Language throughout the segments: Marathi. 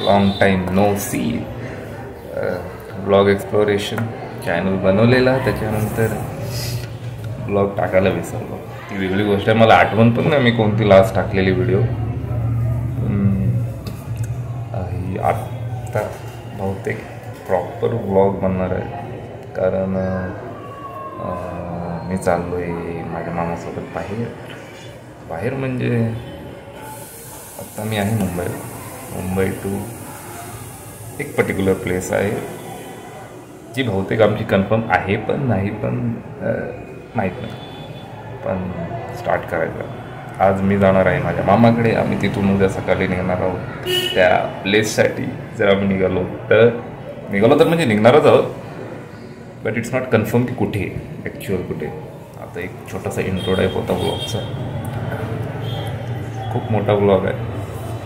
Long time no see. Blog exploration channel बनवलेला, त्याच्यानंतर ब्लॉग टाकायला विसरलो. ती वेगळी गोष्ट आहे. मला आठवण पण नाही मी कोणती लास्ट टाकलेली व्हिडिओ. आत्ता बहुतेक प्रॉपर ब्लॉग बनणार आहे, कारण मी चाललो आहे माझ्या मामासोबत बाहेर म्हणजे आत्ता मी आहे मुंबई टू एक पर्टिक्युलर प्लेस आहे जी बहुतेक आमची कन्फर्म आहे पण नाही पण माहीत नाही, पण स्टार्ट करायचं. आज मी जाणार आहे माझ्या मामाकडे. आम्ही तिथून उद्या सकाळी निघणार आहोत त्या प्लेससाठी. जर आम्ही निघालो तर म्हणजे निघणारच आहोत, बट इट्स नॉट कन्फर्म की कुठे ॲक्च्युअल कुठे. आता एक छोटासा इंट्रो टाईप होता ब्लॉगचा. खूप मोठा ब्लॉग आहे,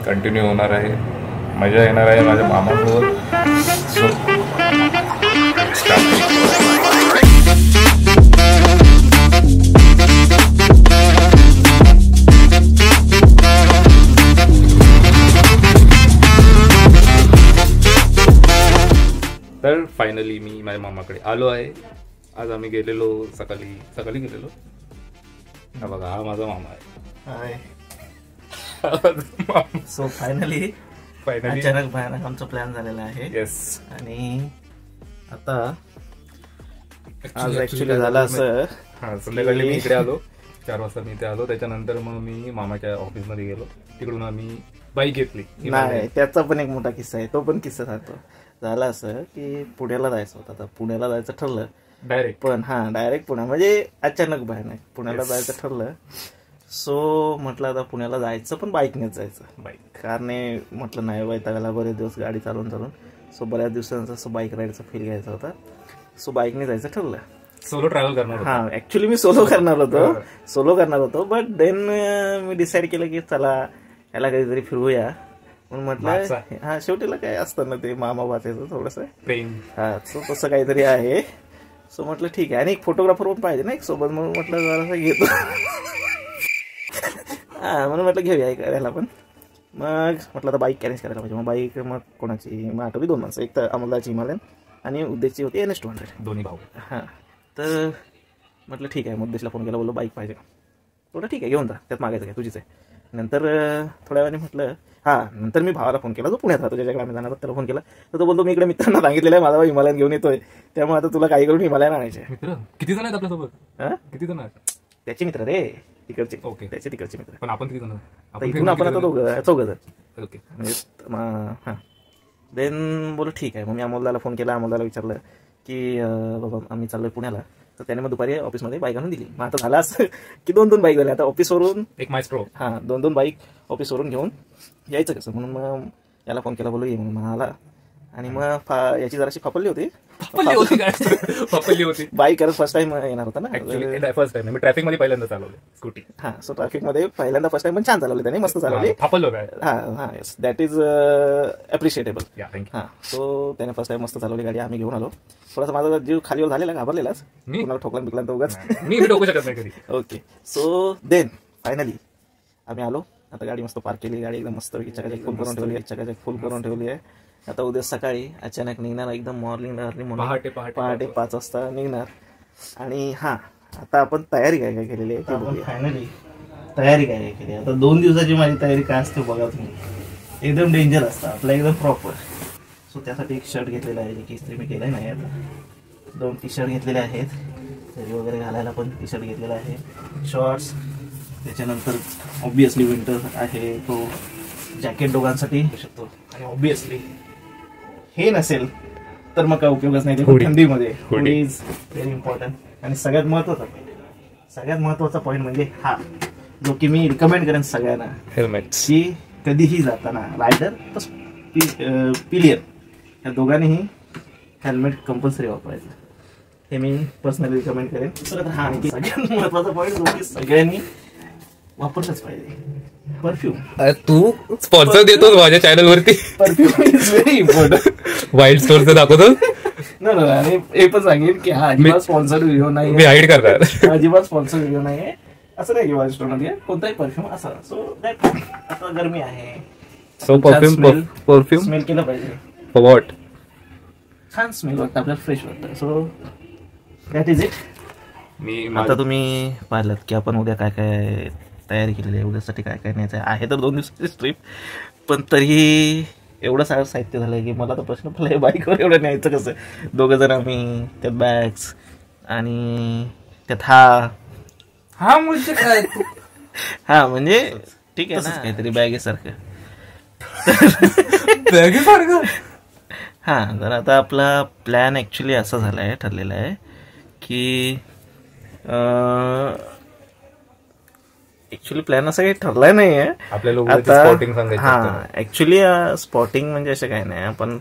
कंटिन्यू होणार आहे, मजा येणार आहे माझ्या मामासोबत. सो तर फायनली मी माझ्या मामाकडे आलो आहे. आज आम्ही गेलेलो सकाळी गेलेलो. हा बघा, हा माझा मामा आहे. सो फायनली अचानक भयानक आमचा प्लॅन झालेला आहे. येस. आणि आता आज ऍक्च्युली झालं असं, संध्याकाळी मी इकडे आलो 4 वाजता मी इथे आलो. त्याच्यानंतर मग मी मामाच्या ऑफिसमध्ये गेलो. तिकडून आम्ही बाईक घेतली. नाही, त्याचा पण एक मोठा किस्सा आहे, तो पण किस्सा सांगतो. झालं असं की पुण्याला जायचं होतं. आता पुण्याला जायचं ठरलं डायरेक्ट, पण डायरेक्ट पुणे म्हणजे अचानक भयानक पुण्याला जायचं ठरलं. सो म्हटलं आता पुण्याला जायचं पण बाईकनेच जायचं. कारने म्हटलं नाही वैतागाला बरेच दिवस गाडी चालवून. सो बऱ्याच दिवसांचा असं बाईक राईडचा फील घ्यायचा होता. सो बाईकने जायचं ठरलं. सोलो ट्रॅव्हल करणार. हा, ऍक्च्युली मी सोलो करणार होतो बट देन मी डिसाईड केलं की चला याला कधीतरी फिरवूया म्हणून म्हटलं. हा, शेवटीला काय असतं ना ते मामा वाचायचं थोडंसं प्रेम. हा, सो तसं काहीतरी आहे. सो म्हटलं ठीक आहे. आणि एक फोटोग्राफर पण पाहिजे ना एक सोबत, म्हणून म्हटलं जरासं घेतो. हा, म्हणून म्हटलं घेऊया याला पण. मग म्हटलं आता बाईक अरेंज करायला पाहिजे. मग बाईक मग कोणाची, मग आठवली 2 माणसं. एक तर अमोलदाची हिमालयन आणि उद्देशची होती NS200, दोन्ही भाऊ. हां, तर म्हटलं ठीक आहे. मग उद्देशला फोन केला, बोललो बाईक पाहिजे. थोडं ठीक आहे घेऊन जा, त्यात मागायचं काय, तुझीच आहे. नंतर थोड्या वेळाने म्हटलं नंतर मी भावाला फोन केला, जो पुण्यात राहतो, ज्याच्याकडे आम्ही जाणार त्याला फोन केला. तर तो बोलतो मी इकडे मित्रांना सांगितलेलं आहे माझा हिमालयन घेऊन येतोय, त्यामुळे आता तुला काही करून हिमालयन आणायचे. मित्र किती जण आहेत आपल्यासोबत? किती जण आहेत? त्याचे मित्र रे, तिकडचे. ओके, त्याचे तिकडचे मित्र. पण आपण किती जण? इथून आपण आता 4 जण. ओके, म्हणजे हां. देन बोलू ठीक आहे. मग मी अमोलदाला फोन केला. अमोलदाला विचारलं की बाबा आम्ही चाललोय पुण्याला. तर त्याने मग दुपारी ऑफिसमध्ये बाईक आणून दिली. मग आता झालं असं की 2 बाईक झाले आता ऑफिसवरून. एक मायस्ट्रो. हां, 2 बाईक ऑफिसवरून घेऊन यायचं कसं, म्हणून मग याला फोन केला, बोलू ये म्हणून म्हणाला. आणि मग याची जराशी फापल्ली होती. बाईक करत फर्स्ट टाइम येणार होता ना. फर्स्ट टाइम मी ट्रॅफिक मध्ये पहिल्यांदा चालवली स्कूटी. हां, सो ट्रॅफिक मध्ये पहिल्यांदा फर्स्ट टाइम पण छान चालवली त्याने, मस्त चालवली. हां, येस, दॅट इज अप्रिशिएटेबल. हां, सो त्याने फर्स्ट टाइम मस्त चालवली गाडी. आम्ही घेऊन आलो. थोडासा माझा जीव खालीवर झालेला, घाबरलेलाच. कोणाला ठोकला बिकला तर उगाच मी ठोकू शकत नाही कधी. ओके, सो देन फायनली आम्ही आलो. आता गाडी मस्त पार्क केली. गाडी एकदम मस्त चकाचक फुल करून ठेवली आहे. आता उद्या सकाळी अचानक निघणार, एकदम मॉर्निंग पहाटे 5 वाजता निघणार. आणि हां, आता आपण तयारी काय काय केलेली आहे फायनली. तयारी काय काय केली आता 2 दिवसाची माझी तयारी काय असते बघा तुम्ही. एकदम डेंजर असतं आपलं, एकदम प्रॉपर. सो त्यासाठी एक शर्ट घेतलेला आहे, की इस्त्री मी केलं नाही. आता 2 टी-शर्ट घेतलेले आहेत, तरी वगैरे घालायला पण टी-शर्ट घेतलेला आहे, शॉर्ट्स. त्याच्यानंतर ऑब्विसली विंटर आहे तो जॅकेट दोघांसाठी शकतो. आणि ऑब्विसली हे नसेल तर मग काय उपयोगच नाही. थंडीमध्ये हुडी इज व्हेरी इम्पॉर्टंट. आणि सगळ्यात महत्वाचा पॉईंट म्हणजे हा, जो की मी रिकमेंड करेन सगळ्यांना, हेल्मेट. की कधीही जाताना रायडर तर पिलियर या दोघांनीही हेल्मेट कंपल्सरी वापरायचं, हे मी पर्सनली रिकमेंड करेन. सगळ्यात महत्वाचा पॉईंट जो की सगळ्यांनी वापरलंच पाहिजे, परफ्यूम. तू स्पॉन्सर देतोस माझ्या चॅनल वरती. Perfume is very important. Wild स्टोअरचं दाखवतो. नाही, हे पण सांगेल की हा अजिबात स्पॉन्सर व्हिडिओ नाही, मी हाईड करणार. अजिबात स्पॉन्सर व्हिडिओ नाही आहे. असं नाही की वाईल्ड स्टोअर मध्ये कोणताही परफ्यूम असा. सो दॅट आता गरमी आहे, सो परफ्यूम स्मेल केलं पाहिजे. For what? छान स्मेल वाटतं आपल्याला, फ्रेश वाटतं. So that is it. मी आता तुम्ही पाहिलं की आपण उद्या काय काय तयारी केलेली आहे, उद्यासाठी काय काय न्यायचं आहे तर 2 दिवसाची ट्रिप, पण तरीही एवढं सारं साहित्य झालं आहे की मला तर प्रश्न पडला, बाईकवर एवढं न्यायचं कसं. 2 जण आम्ही, त्यात बॅग्स आणि त्यात हा म्हणजे काय हा म्हणजे ठीक आहे ना, काहीतरी बॅगेसारखं. हा, तर आता आपला प्लॅन ॲक्च्युली असा झाला आहे, ठरलेला आहे की ऍक्च्युली प्लॅन असं काही ठरलाय नाही आहे आपल्याला. हा, ऍक्च्युली स्पॉटिंग म्हणजे असं काही नाही, आपण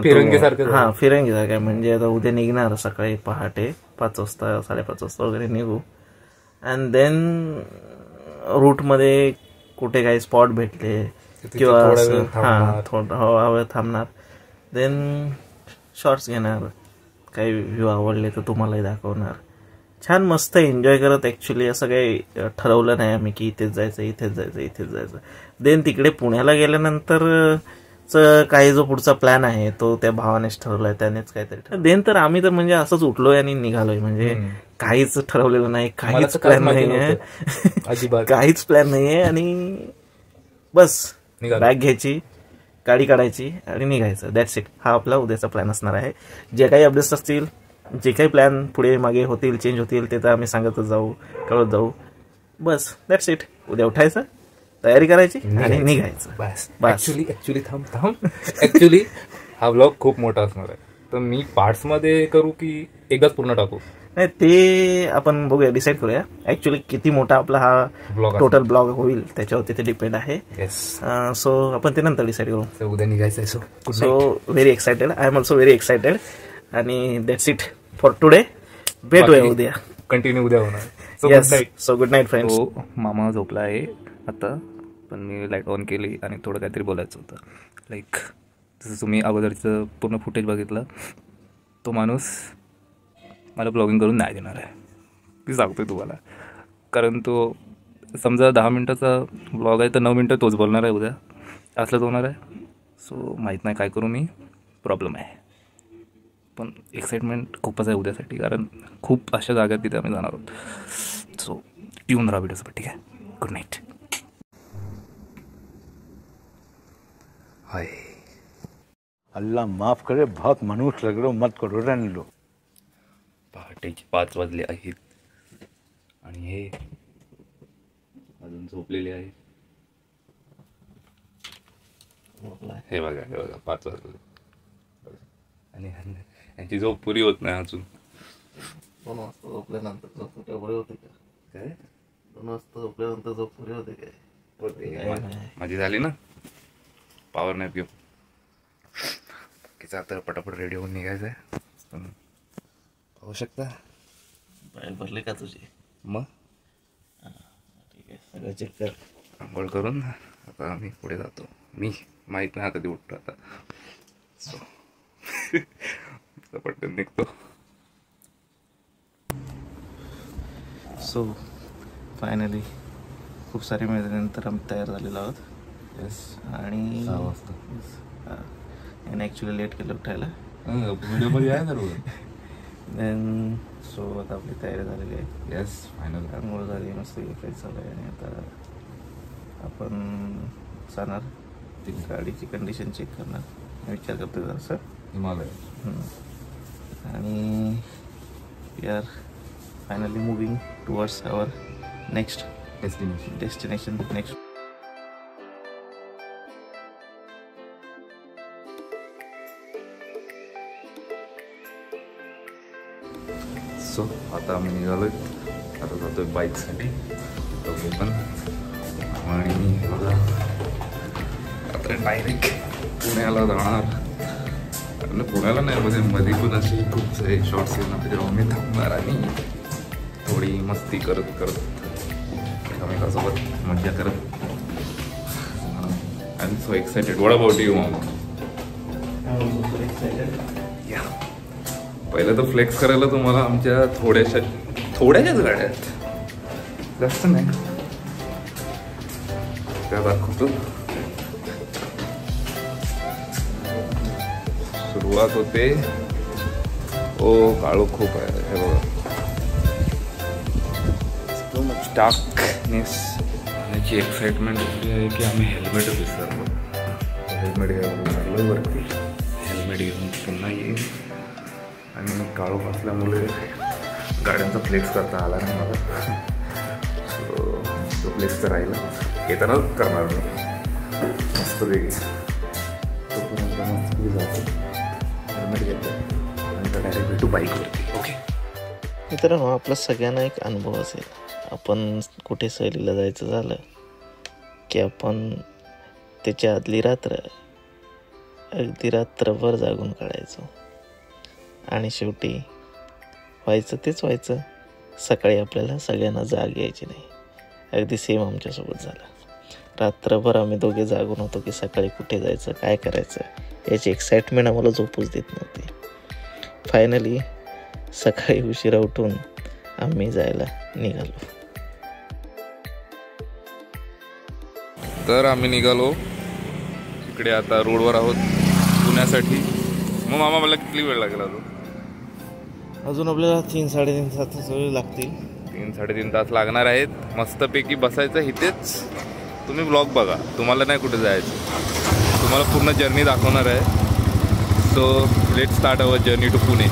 फिरंगीसारखं फिरंगीसारखं म्हणजे आता उद्या निघणार सकाळी पहाटे 5 वाजता 5:30 वाजता वगैरे निघू. अँड देन रूटमध्ये कुठे काही स्पॉट भेटले किंवा थोडा वेळ थांबणार, देन शॉर्ट्स घेणार, काही व्ह्यू आवडले तर तुम्हालाही दाखवणार. छान मस्त एन्जॉय करत. ॲक्च्युली असं काही ठरवलं नाही आम्ही की इथेच जायचं इथेच जायचं इथेच जायचं. देन तिकडे पुण्याला गेल्यानंतर काही जो पुढचा प्लॅन आहे तो त्या भावानेच ठरवलाय, त्यानेच काहीतरी. देन तर आम्ही तर म्हणजे असंच उठलोय आणि निघालोय, म्हणजे काहीच ठरवलेलं नाही, काहीच प्लॅन नाही आहे, काहीच प्लॅन नाही आहे. आणि बस बॅग घ्यायची, गाडी काढायची आणि निघायचं. That's it. हा आपला उद्याचा प्लॅन असणार आहे. जे काही अपडेट्स असतील, जे काही प्लॅन पुढे मागे होतील, चेंज होतील, ते तर आम्ही सांगतच जाऊ, कळत जाऊ. बस दॅट्स इट. उद्या उठायचं, तयारी करायची आणि निघायचं. बस. ऍक्च्युली हा व्लॉग खूप मोठा असणार आहे, तर मी पार्ट्स मध्ये करू की एकदाच पूर्ण टाकू? नाही, ते आपण बघूया, डिसाईड करूया. ऍक्च्युली किती मोठा आपला हा टोटल ब्लॉग होईल त्याच्यावरती ते डिपेंड आहे. सो आपण ते नंतर डिसाईड करू. उद्या निघायचं. So very excited. I am also very excited. आणि दॅट्स इट फॉर टुडे. भेटूया उद्या. कंटिन्यू उद्या होणार. So good night friends. मामा झोपला आहे आता, पण मी लाईट ऑन केली आणि थोडं काहीतरी बोलायचं होतं. लाईक जसं तुम्ही अगोदरचं पूर्ण फुटेज बघितलं, तो माणूस मला ब्लॉगिंग करून नाही देणार आहे, मी सांगतोय तुम्हाला. कारण तो समजा 10 मिनटाचा ब्लॉग आहे तर 9 मिनटं तोच बोलणार आहे उद्या, असलंच होणार आहे. सो माहीत नाही काय करू मी, प्रॉब्लेम आहे. पण एक्साइटमेंट खूपच आहे उद्यासाठी, कारण खूप अशा जागा तिथे आम्ही जाणार आहोत. सो ट्यून राहा व्हिडिओसोबत, ठीक आहे? Good night. हाय. अल्लाह माफ करे, बहुत मनुष्य लग रहे हो, मत करो, रहने लो. पहाटेचे 5 वाजले आहेत आणि हे अजून झोपलेले आहे. हे बघा 5 वाजले आणि यांची झोप पुरी होत नाही अजून. 2 वाजता झोपल्यानंतर झोप पुरी होते का? काय 2 वाजता झोपल्यानंतर झोप पुरी होते काय? माझी झाली ना पॉवर नॅप घेऊ. आता पटापट रेडी होऊन निघायचं आहे. पाहू शकता बाहेर भरले का तुझे? मग ठीक आहे, सगळं चेक कर. आंघोळ करून आता आम्ही पुढे जातो. मी माहीत नाही कधी उठतो आता. सो पटकन निघतो. सो फायनली खूप सारी महिन्यानंतर आम्ही तयार झालेलो आहोत. येस. आणि 6 वाजता याने ॲक्च्युली लेट केलं उठायला. व्हिडिओमध्ये आहे ना. देन सो आता आपली तयारी झालेली आहे. येस, फायनल आंघोळ झाली, मस्त फ्रेश झालं आहे. आणि आता आपण जाणार, ती गाडीची कंडिशन चेक करणार, विचार करतो जरासं हिमालय. आणि we are finally moving towards our next destination. Next so आता आम्ही निघालोय. आता जातोय बाईकसाठी. दोघे पण. आणि मला आता डायरेक्ट पुण्याला जाणार. आणि पुण्याला नाही, मध्ये पण असे खूप सारे शॉर्ट्स येणार, त्याच्यावर मी थांबणार आणि थोडी मस्ती करत एकमेकासोबत मज्जा करत. I am so excited. What about you मामा? या पहिलं तर फ्लेक्स करायला तुम्हाला आमच्या थोड्याशाच गाड्या आहेत, जास्त नाही, त्या दाखवतो. सुरुवात होते. ओ काळू खूप आहे हे बघा. स्टार्कनेस याची एक्साइटमेंट अशी आहे की आम्ही हेल्मेट विसरलो. हेल्मेट घ्यायला लागलो वरती. हेल्मेट घेऊन पुन्हा येईल आणि काळू असल्यामुळे गाड्यांचा फ्लेक्स करता आला नाही मला. सो तो फ्लेक्स तर राहिला. येताना करणार मी मस्त वेगळी. तोपर्यंत मस्त जातो. हेल्मेट घेतो आणि डायरेक्ट भेटू बाईकवरती. ओके मित्रांनो, आपला सगळ्यांना एक अनुभव असेल. आपण कुठे सहलीला जायचं झालं की आपण त्याच्या आदली रात्र अगदी रात्रभर जागून काढायचो आणि शेवटी व्हायचं तेच व्हायचं. सकाळी आपल्याला सगळ्यांना जाग यायची नाही. अगदी सेम आमच्यासोबत झालं. रात्रभर आम्ही दोघे जागून होतो की सकाळी कुठे जायचं, काय करायचं याची एक्साइटमेंट आम्हाला झोपूच देत नव्हती. फायनली सकाळी उशिरा उठून आम्ही जायला निघालो. तर आम्ही निघालो इकडे. आता रोडवर आहोत पुण्यासाठी. मग मामा मला किती वेळ लागला अजून आपल्याला 3-3.5 तास लागतील. 3-3.5 तास लागणार आहेत. मस्तपैकी बसायचं इथेच. तुम्ही ब्लॉग बघा, तुम्हाला नाही कुठे जायचं, तुम्हाला पूर्ण जर्नी दाखवणार आहे. So let start our journey to Pune.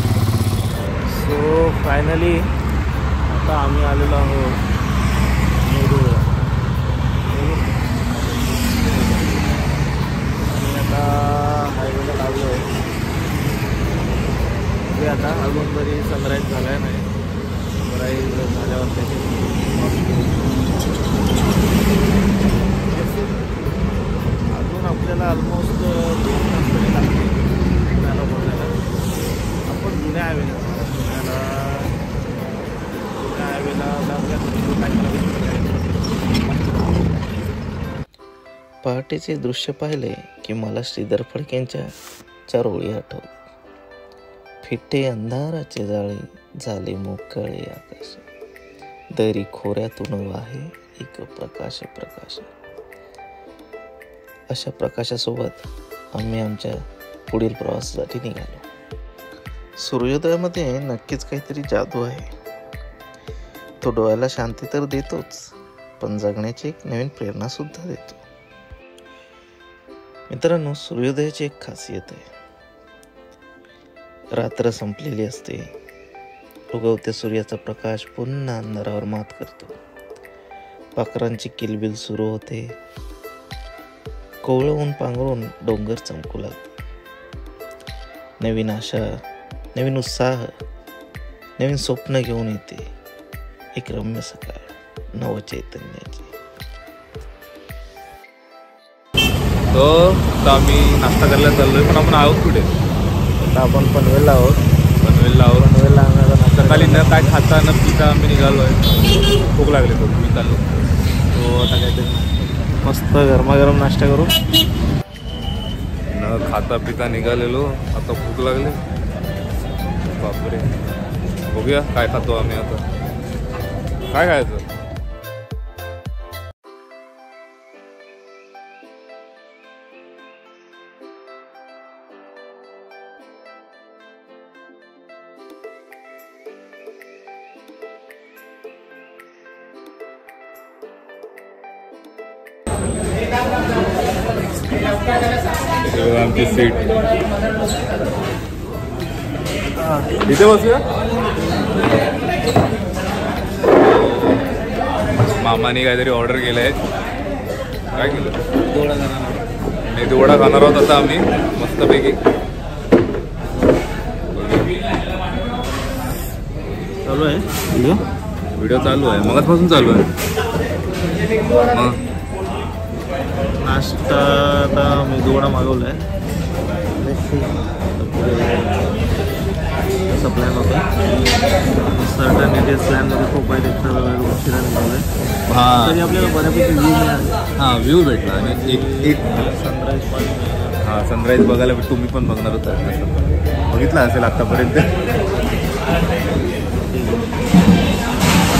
So finally आता आम्ही आलेलो आहोत नेरूळ. आता हायवेला लागलो आहे. ते आता अजून तरी सनराईज झाला आहे नाही. सनराईज झाल्यावर त्याची अजून आपल्याला ऑलमोस्ट 2 तास तरी लागते पुण्याला पोहोचायला. आपण जुन्या हायवेला पहाटेचे दृश्य पाहिले की मला श्रीधर फडकेंच्या 4 ओळी आठवत. फिटे अंधाराचे जाळे झाले मोकळे आकाश, दरी खोऱ्यातून वाहे एक प्रकाश प्रकाश. अशा प्रकाशासोबत आम्ही आमच्या पुढील प्रवासासाठी निघालो. सूर्योदयामध्ये नक्कीच काहीतरी जादू आहे. तो डोळ्याला शांती तर देतोच, पण जगण्याची एक नवीन प्रेरणा सुद्धा देतो. मित्रांनो, सूर्योदयाची एक खासियत आहे. रात्र संपलेली असते. उगवत्या सूर्याचा प्रकाश पुन्हा अंधारावर मात करतो. पाखरांची किलबिल सुरू होते. कोवळं ऊन पांघरून डोंगर चमकू लागतो. नवीन आशा, नवीन उत्साह, नवीन स्वप्न घेऊन येते. एक रम्य सकाळ नवचैतन्याची. तो आता आम्ही नाश्ता करायला चाललोय. पण आपण आहोत कुठे? आता आपण पनवेलला आहोत. पनवेलला आहोत. पनवेलला नाश्ता सकाळी न काय खाता न पिता आम्ही निघालो आहे. भूक लागली तर मी चाललो. तो आता काहीतरी मस्त गरमागरम नाश्ता करू. न खाता पिता निघालेलो. आता भूक लागली. बापरे, बघूया काय खातो आम्ही आता. काय खायचं? आमची सीट इथे बसूया. मामाने काहीतरी ऑर्डर केलंय. काय केलं? दोडा खाणार आहोत आता आम्ही मस्तपैकी. चालू आहे व्हिडिओ चालू आहे, मगाचपासून चालू आहे. नाश्ता आता मी दोडा मागवला आहे. असा प्लॅन होता. सर्टन एरियाज प्लॅनमध्ये खूप आहे. उशिरा निघालो आहे. तरी आपल्याला बऱ्यापैकी व्ह्यू मिळाला. हां, व्ह्यू भेटला. आणि एक सनराईज पाहिजे. हां, सनराईज बघायला तुम्ही पण बघणार होता. बघितला असेल आत्तापर्यंत.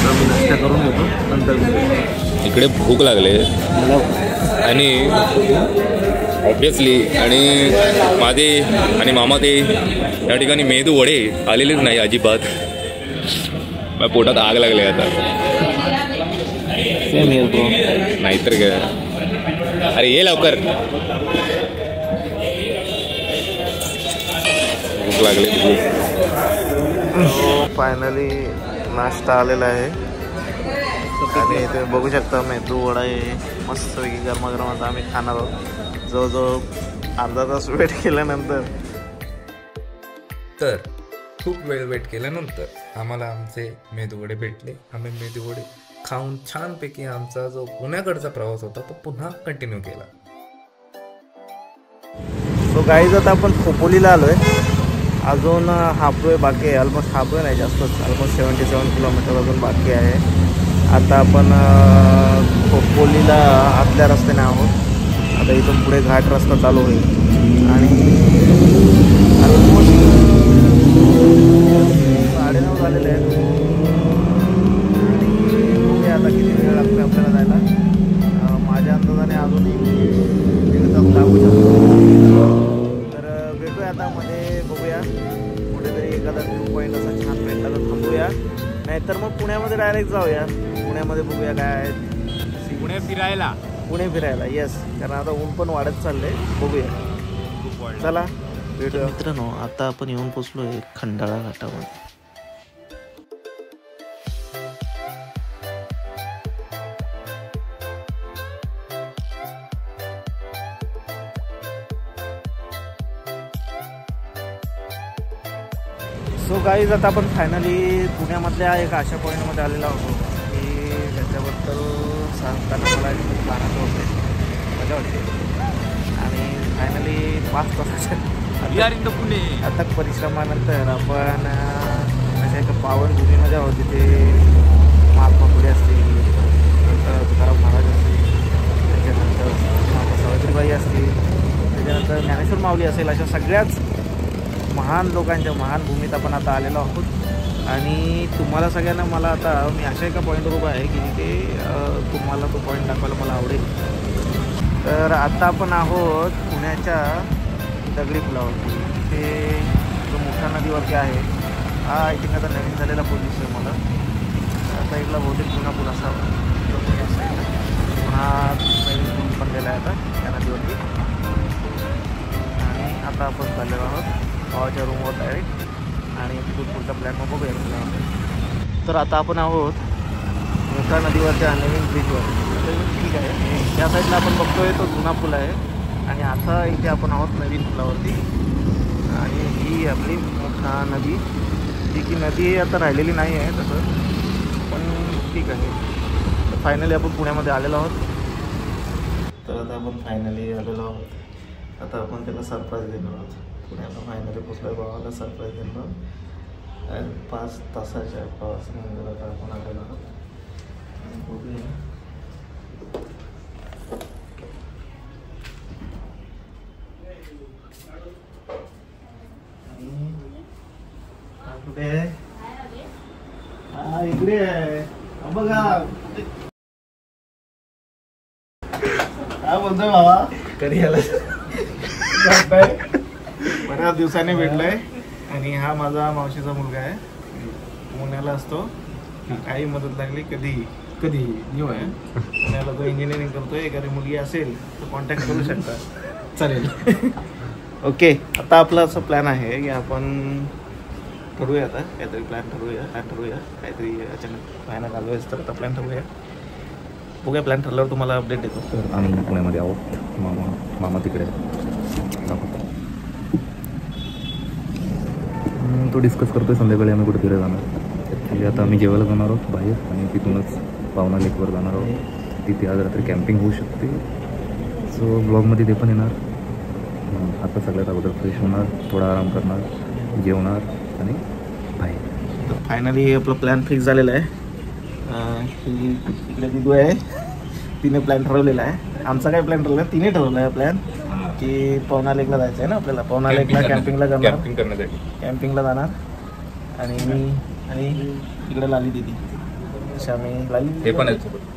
मी नाश्ता करून घेतो, नंतर इकडे भूक लागले आणि ऑब्वियसली. आणि माझे आणि मामा ते या ठिकाणी मेदू वडे आलेलेच नाही अजिबात. माझ्या पोटात आग लागले आता. नाहीतर काय. अरे ये लवकर, भूक लागली. फायनली नाश्ता आलेला आहे आणि ते बघू शकता मेदू वडा आहे मस्तपैकी गरमागरम. आता आम्ही खाणार आहोत जवळजवळ अर्धा तास वेट केल्यानंतर. तर खूप वेळ वेट केल्यानंतर आम्हाला आमचे मेदूवडे भेटले. आम्ही मेदूवडे खाऊन छानपैकी आमचा जो पुण्याकडचा प्रवास होता तो पुन्हा कंटिन्यू केला. सो गाईज आता आपण खोपोलीला आलो आहे. अजून हाफवे बाकी आहे. ऑलमोस्ट हाफवे नाही, जास्तच ऑलमोस्ट 77 किलोमीटर अजून बाकी आहे. आता आपण खोपोलीला आतल्या रस्त्याने आहोत. आता इथून पुढे घाट रस्ता चालू होईल आणि ऑलमोस्ट 9:30 झालेले आहेत आणि बघूया आता किती वेळ लागतो आपल्याला जायला. माझ्या अंदाजाने अजूनही 1.5 तास लागू शकतो. तर भेटूया आता मध्ये. बघूया कुठेतरी एखादा व्ह्यू पॉईंट असा छान भेटला तर थांबूया, नाहीतर मग पुण्यामध्ये डायरेक्ट जाऊया. पुण्यामध्ये बघूया काय आहे. पुणे फिरायला येस, कारण आता ऊन पण वाढत चाललंय. बघूया, चला भेटूया. मित्रांनो, आता आपण येऊन पोचलो आहे खंडाळा घाटामध्ये. सो गाईज आता आपण फायनली पुण्यामधल्या एक अशा पॉईंटमध्ये आलेलो आहोत की ज्याच्याबद्दल सांगताना मला एकदम जाणवत होते, मजा वाटते. आणि फायनली 5 तासाच्या पुणे अथक परिश्रमानंतर आपण अशा एका पावनभूमीमध्ये आहोत जिथे महात्मा फुले असतील, नंतर तुकाराम महाराज असतील, त्याच्यानंतर माता सावित्रीबाई असतील, त्याच्यानंतर ज्ञानेश्वर माऊली असेल, अशा सगळ्याच महान लोकांच्या महान भूमीत आपण आता आलेलो आहोत. आणि तुम्हाला सगळ्यांना मला आता मी अशा एका पॉईंटवर उभा आहे की जिथे तुम्हाला तो पॉईंट दाखवायला मला आवडेल. तर आता आपण आहोत पुण्याच्या दगडी पुलावरती. ते जो मोठा नदीवरती आहे हा आय थिंक आता नवीन झालेला पूल दिसतोय मला. त्या साईडला बहुतेक जुना पूल असावा, या साईडला हा नवीन पूल बनलेला आहे आता त्या नदीवरती. आणि आता आपण चाललेलो आहोत भावाच्या रूमवर डायरेक्ट आणि तिथून पुढचा प्लॅन मग बघूया. तर आता आपण आहोत मोठ्या नदीवरच्या नवीन ब्रिजवर. ठीक आहे, त्या साईडला आपण बघतोय तो जुना पूल आहे आणि आता इथे आपण आहोत नवीन पुलावरती. आणि ही आपली मोठा नदी, जी की नदी आता राहिलेली नाही आहे तसं, पण ठीक आहे. तर फायनली आपण पुण्यामध्ये आलेलो आहोत. तर आता आपण फायनली आलेलो आहोत. आता आपण त्याला सरप्राईज देणार आहोत. पुण्याला फायनली पोचलो, भावाला सरप्राईज देणार. आणि 5 तासाच्या प्रवासानंतर आता आपण आलेलो आहोत. बघूया कुठे आहे. हा इकडे आहे बघा. काय बोलतोय बाबा, कधी आला. बऱ्याच दिवसाने भेटलाय. आणि हा माझा मावशीचा मुलगा आहे, पुण्याला असतो. काही मदत लागली कधी कधी न्यू आहे पुण्याला, तो इंजिनिअरिंग करतोय. एखादी मुलगी असेल तर कॉन्टॅक्ट करू शकता, चालेल. ओके, आता आपला असं प्लॅन आहे की आपण ठरवूया आता काहीतरी प्लॅन ठरवूया काहीतरी. अचानक प्लॅन आलो आहे तर आता प्लॅन ठरवूया. बघूया, प्लॅन ठरल्यावर तुम्हाला अपडेट देतो. तर आम्ही पुण्यामध्ये आहोत. मामा तिकडे तो डिस्कस करतोय संध्याकाळी आम्ही कुठे फिरायला जाणार. ॲक्च्युली आता आम्ही जेवायला जाणार आहोत बाहेर आणि तिथूनच पावना लेकवर जाणार आहोत. तिथे आज रात्री कॅम्पिंग होऊ शकते. सो ब्लॉगमध्ये ते पण येणार. आता सगळ्यात अगोदर फ्रेश होणार, थोडा आराम करणार, जेवणार आणि बाहेर. तर फायनली आपला प्लॅन फिक्स झालेला आहे. इकडे दिदू आहे, तिने प्लॅन ठरवलेला आहे. आमचा काय प्लॅन ठरवला, तिने ठरवला आहे प्लॅन की पवना लेकला जायचं आहे ना आपल्याला. पवना लेकला कॅम्पिंगला जाणार. आणि मी आणि इकडे लाली दिदी, अशा आम्ही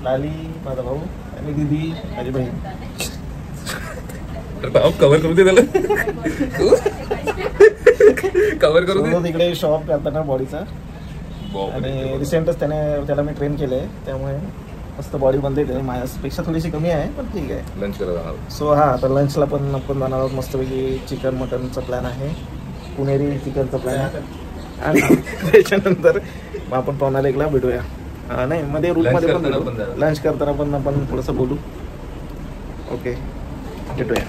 लाली माझा भाऊ आणि दिदी माझी बहीण. कव्हर करू दे त्याला, कव्हर करू दे. तिकडे शॉप करताना बॉडीचा, आणि रिसेंटच त्याला मी ट्रेन केलंय, त्यामुळे मस्त बॉडी बनते. त्याने माझ्यापेक्षा थोडीशी कमी आहे, पण ठीक आहे. लंच करायला जाणार. सो हा, तर लंचला पण आपण जाणार आहोत. मस्तपैकी चिकन मटनचा प्लॅन आहे, पुणेरी चिकनचा प्लॅन आहे. आणि त्याच्यानंतर मग आपण पावणा लेकला भेटूया. नाही, मध्ये रूटमध्ये पण भेटू. लंच करताना पण आपण थोडंसं बोलू. ओके, भेटूया.